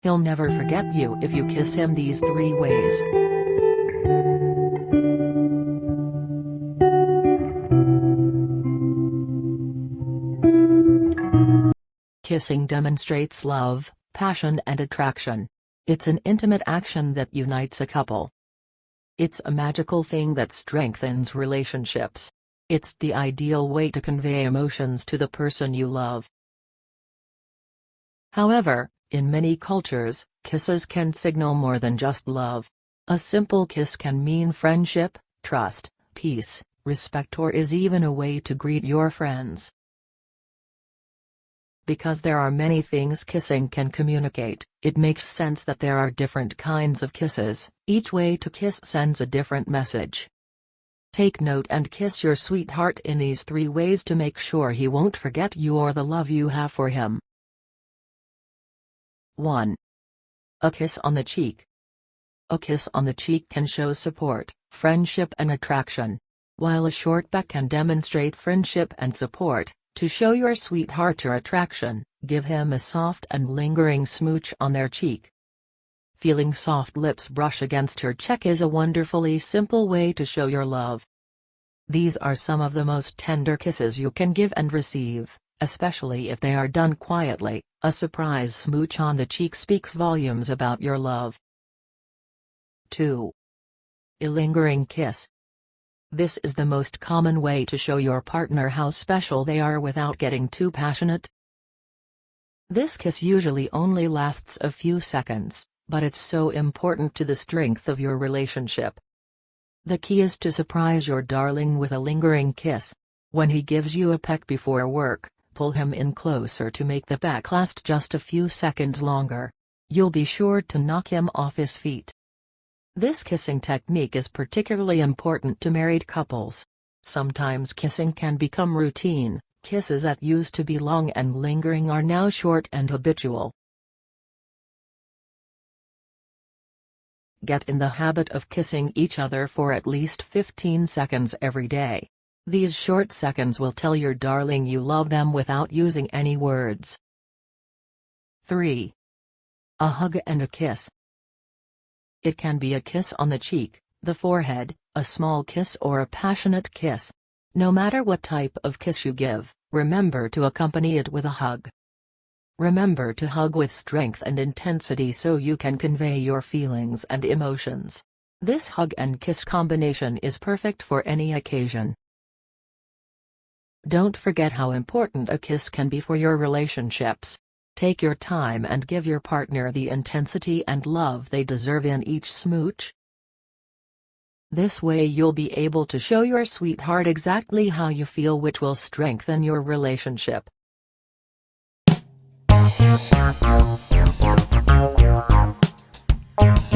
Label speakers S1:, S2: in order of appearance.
S1: He'll never forget you if you kiss him these 3 ways. Kissing demonstrates love, passion and attraction. It's an intimate action that unites a couple. It's a magical thing that strengthens relationships. It's the ideal way to convey emotions to the person you love. However, in many cultures, kisses can signal more than just love. A simple kiss can mean friendship, trust, peace, respect, or is even a way to greet your friends. Because there are many things kissing can communicate, it makes sense that there are different kinds of kisses. Each way to kiss sends a different message. Take note and kiss your sweetheart in these 3 ways to make sure he won't forget you or the love you have for him. 1. A kiss on the cheek. A kiss on the cheek can show support, friendship and attraction. While a short peck can demonstrate friendship and support, to show your sweetheart your attraction, give him a soft and lingering smooch on their cheek. Feeling soft lips brush against her cheek is a wonderfully simple way to show your love. These are some of the most tender kisses you can give and receive, especially if they are done quietly. A surprise smooch on the cheek speaks volumes about your love. 2. A lingering kiss. This is the most common way to show your partner how special they are without getting too passionate. This kiss usually only lasts a few seconds, but it's so important to the strength of your relationship. The key is to surprise your darling with a lingering kiss. When he gives you a peck before work, pull him in closer to make the peck last just a few seconds longer. You'll be sure to knock him off his feet. This kissing technique is particularly important to married couples. Sometimes kissing can become routine. Kisses that used to be long and lingering are now short and habitual. Get in the habit of kissing each other for at least 15 seconds every day. These short seconds will tell your darling you love them without using any words. 3. A hug and a kiss. It can be a kiss on the cheek, the forehead, a small kiss or a passionate kiss. No matter what type of kiss you give, remember to accompany it with a hug. Remember to hug with strength and intensity so you can convey your feelings and emotions. This hug and kiss combination is perfect for any occasion. Don't forget how important a kiss can be for your relationships. Take your time and give your partner the intensity and love they deserve in each smooch. This way you'll be able to show your sweetheart exactly how you feel, which will strengthen your relationship.